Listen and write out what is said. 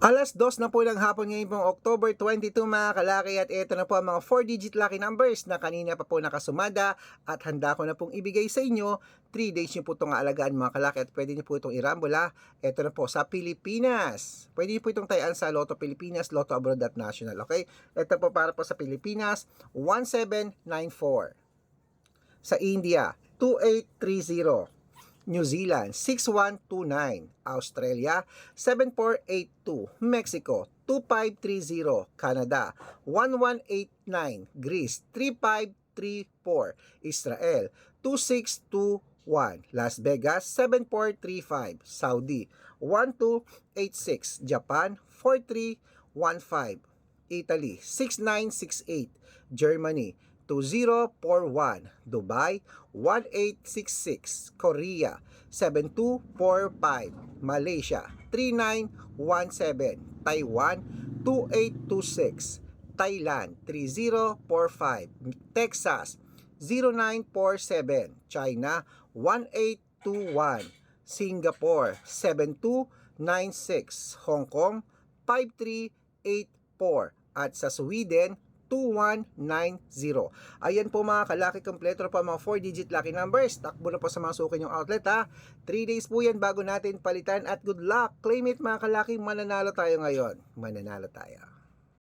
2:00 na po ng hapon ngayon pong October 22 mga kalaki, at ito na po ang mga 4-digit lucky numbers na kanina pa po nakasumada at handa ko na pong ibigay sa inyo. 3 days nyo po itong aalagaan mga kalaki at pwede nyo po itong irambola. Ito na po sa Pilipinas. Pwede nyo po itong tayaan sa Lotto Pilipinas, Lotto Abroad at National. Okay? Ito po para po sa Pilipinas, 1794. Sa India, 2830. New Zealand, 6129. Australia, 7482. Mexico, 2530. Canada, 1189. Greece, 3534. Israel, 2621. Las Vegas, 7435. Saudi, 1286. Japan, 4315. Italy, 6968. Germany, 2041. Dubai, 1866. Korea, 7245. Malaysia, 3917. Taiwan, 2826. Thailand, 3045. Texas, 0947. China, 1821. Singapore, 7296. Hong Kong, 5384. At sa Sweden, 2190. Ayan po mga kalaki, kompleto na po ang mga 4-digit lucky numbers. Takbo na po sa mga suki nyong outlet ha. 3 days po yan bago natin palitan, at good luck. Claim it mga kalaki, mananalo tayo ngayon. Mananalo tayo.